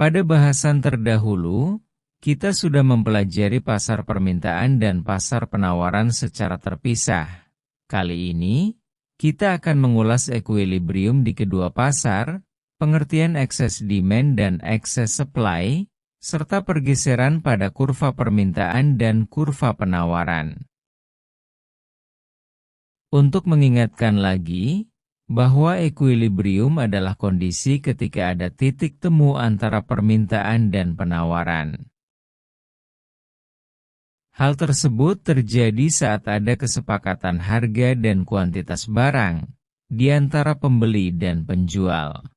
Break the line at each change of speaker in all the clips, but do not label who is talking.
Pada bahasan terdahulu, kita sudah mempelajari pasar permintaan dan pasar penawaran secara terpisah. Kali ini, kita akan mengulas equilibrium di kedua pasar, pengertian excess demand dan excess supply, serta pergeseran pada kurva permintaan dan kurva penawaran. Untuk mengingatkan lagi, bahwa equilibrium adalah kondisi ketika ada titik temu antara permintaan dan penawaran. Hal tersebut terjadi saat ada kesepakatan harga dan kuantitas barang di antara pembeli dan penjual.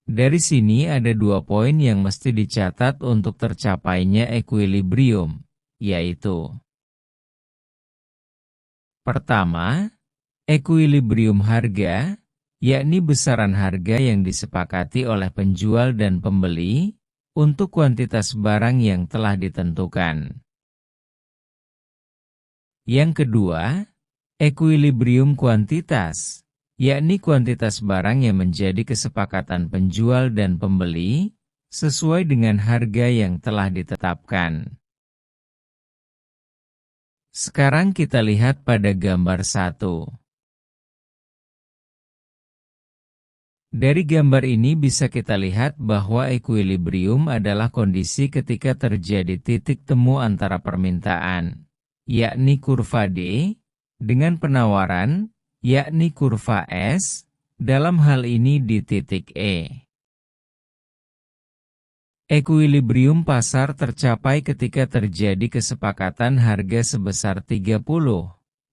Dari sini ada 2 poin yang mesti dicatat untuk tercapainya equilibrium, yaitu: pertama, equilibrium harga, yakni besaran harga yang disepakati oleh penjual dan pembeli untuk kuantitas barang yang telah ditentukan. Yang kedua, equilibrium kuantitas, yakni kuantitas barang yang menjadi kesepakatan penjual dan pembeli sesuai dengan harga yang telah ditetapkan. Sekarang kita lihat pada gambar 1. Dari gambar ini bisa kita lihat bahwa equilibrium adalah kondisi ketika terjadi titik temu antara permintaan, yakni kurva D, dengan penawaran, yakni kurva S, dalam hal ini di titik E. Equilibrium pasar tercapai ketika terjadi kesepakatan harga sebesar 30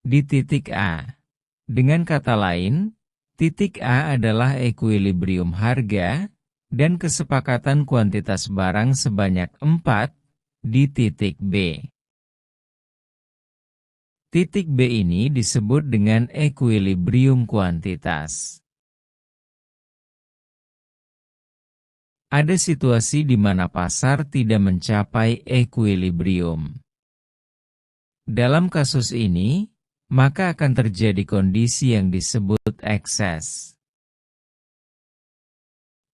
di titik A. Dengan kata lain, titik A adalah equilibrium harga, dan kesepakatan kuantitas barang sebanyak 4 di titik B. Titik B ini disebut dengan equilibrium kuantitas. Ada situasi di mana pasar tidak mencapai equilibrium. Dalam kasus ini, maka akan terjadi kondisi yang disebut ekses.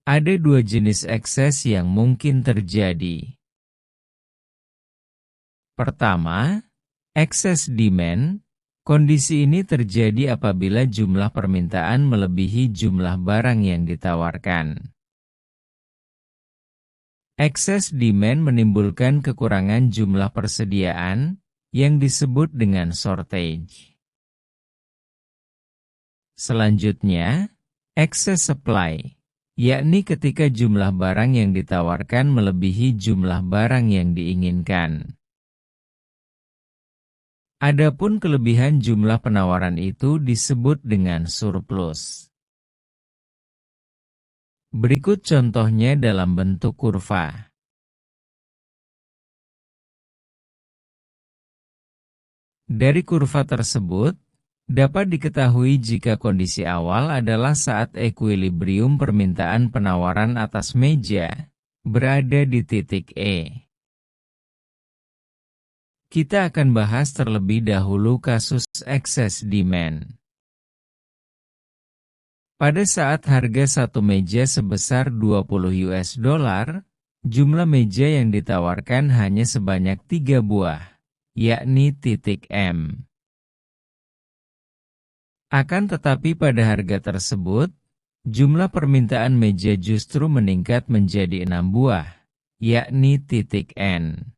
Ada 2 jenis ekses yang mungkin terjadi. Pertama, excess demand. Kondisi ini terjadi apabila jumlah permintaan melebihi jumlah barang yang ditawarkan. Excess demand menimbulkan kekurangan jumlah persediaan, yang disebut dengan shortage. Selanjutnya, excess supply, yakni ketika jumlah barang yang ditawarkan melebihi jumlah barang yang diinginkan. Adapun kelebihan jumlah penawaran itu disebut dengan surplus. Berikut contohnya dalam bentuk kurva. Dari kurva tersebut, dapat diketahui jika kondisi awal adalah saat equilibrium permintaan penawaran atas meja berada di titik E. Kita akan bahas terlebih dahulu kasus excess demand. Pada saat harga satu meja sebesar $20, jumlah meja yang ditawarkan hanya sebanyak 3 buah, yakni titik M. Akan tetapi pada harga tersebut, jumlah permintaan meja justru meningkat menjadi 6 buah, yakni titik N.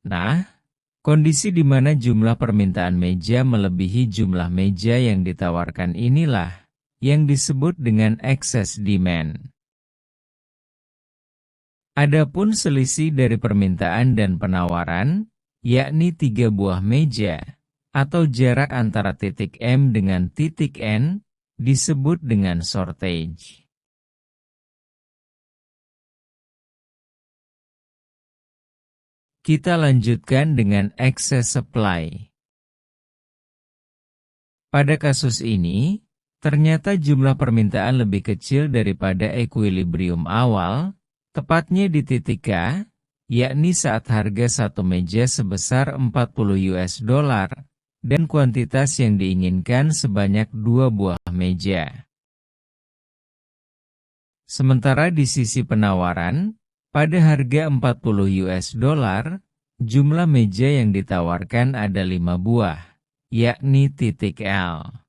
Nah, kondisi di mana jumlah permintaan meja melebihi jumlah meja yang ditawarkan inilah yang disebut dengan excess demand. Adapun selisih dari permintaan dan penawaran, yakni 3 buah meja, atau jarak antara titik M dengan titik N, disebut dengan shortage. Kita lanjutkan dengan excess supply. Pada kasus ini, ternyata jumlah permintaan lebih kecil daripada equilibrium awal, tepatnya di titik K, yakni saat harga satu meja sebesar $40 dan kuantitas yang diinginkan sebanyak 2 buah meja. Sementara di sisi penawaran, pada harga 40 US dollar, jumlah meja yang ditawarkan ada 5 buah, yakni titik L.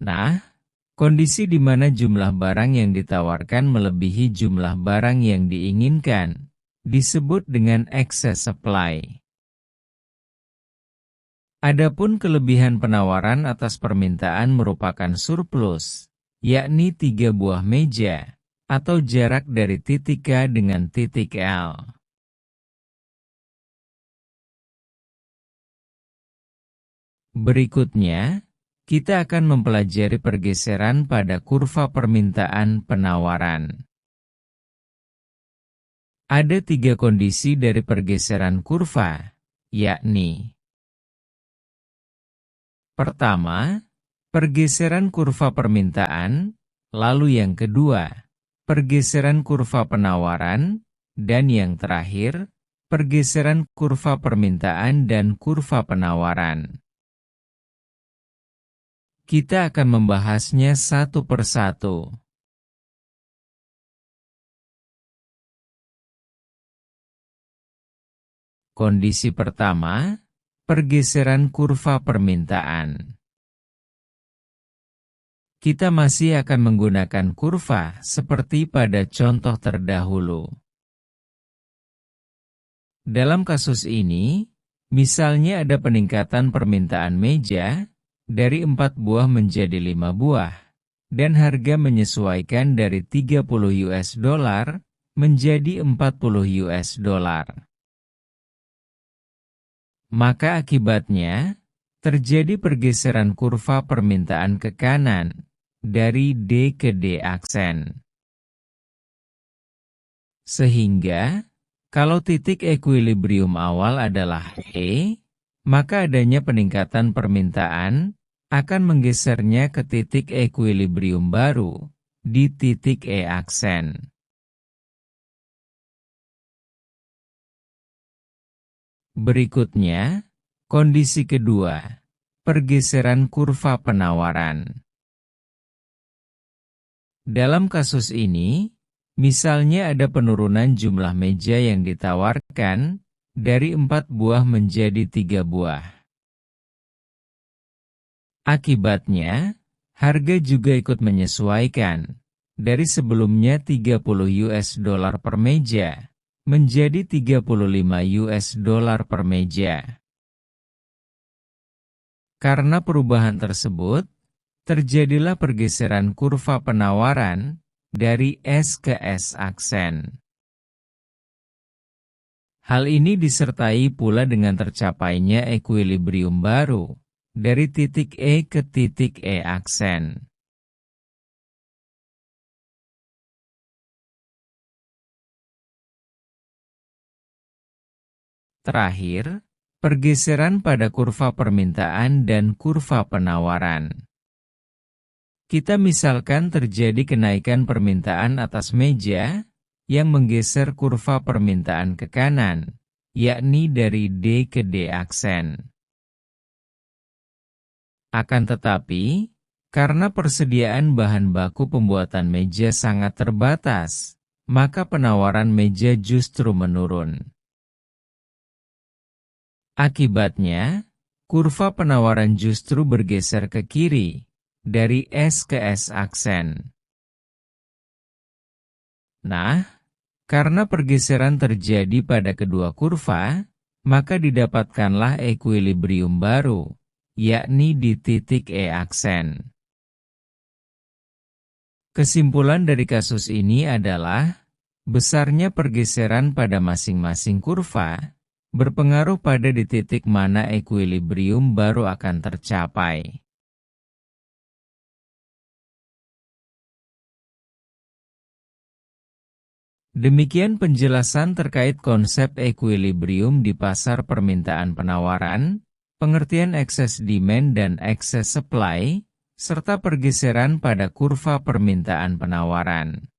Nah, kondisi di mana jumlah barang yang ditawarkan melebihi jumlah barang yang diinginkan, disebut dengan excess supply. Adapun kelebihan penawaran atas permintaan merupakan surplus, yakni 3 buah meja, atau jarak dari titik K dengan titik L. Berikutnya, kita akan mempelajari pergeseran pada kurva permintaan penawaran. Ada 3 kondisi dari pergeseran kurva, yakni: pertama, pergeseran kurva permintaan, lalu yang kedua, pergeseran kurva penawaran, dan yang terakhir, pergeseran kurva permintaan dan kurva penawaran. Kita akan membahasnya satu persatu. Kondisi pertama, pergeseran kurva permintaan. Kita masih akan menggunakan kurva seperti pada contoh terdahulu. Dalam kasus ini, misalnya ada peningkatan permintaan meja dari 4 buah menjadi 5 buah, dan harga menyesuaikan dari 30 US dollar menjadi 40 US dollar. Maka akibatnya, terjadi pergeseran kurva permintaan ke kanan, dari D ke D aksen. Sehingga, kalau titik ekuilibrium awal adalah E, maka adanya peningkatan permintaan akan menggesernya ke titik ekuilibrium baru, di titik E aksen. Berikutnya, kondisi kedua, pergeseran kurva penawaran. Dalam kasus ini, misalnya ada penurunan jumlah meja yang ditawarkan dari 4 buah menjadi 3 buah. Akibatnya, harga juga ikut menyesuaikan dari sebelumnya 30 US dollar per meja menjadi 35 US dollar per meja. Karena perubahan tersebut, terjadilah pergeseran kurva penawaran dari S ke S aksen. Hal ini disertai pula dengan tercapainya ekuilibrium baru dari titik E ke titik E aksen. Terakhir, pergeseran pada kurva permintaan dan kurva penawaran. Kita misalkan terjadi kenaikan permintaan atas meja yang menggeser kurva permintaan ke kanan, yakni dari D ke D aksen. Akan tetapi, karena persediaan bahan baku pembuatan meja sangat terbatas, maka penawaran meja justru menurun. Akibatnya, kurva penawaran justru bergeser ke kiri, dari S ke S aksen. Nah, karena pergeseran terjadi pada kedua kurva, maka didapatkanlah ekuilibrium baru, yakni di titik E aksen. Kesimpulan dari kasus ini adalah, besarnya pergeseran pada masing-masing kurva berpengaruh pada di titik mana ekuilibrium baru akan tercapai. Demikian penjelasan terkait konsep ekuilibrium di pasar permintaan penawaran, pengertian excess demand dan excess supply, serta pergeseran pada kurva permintaan penawaran.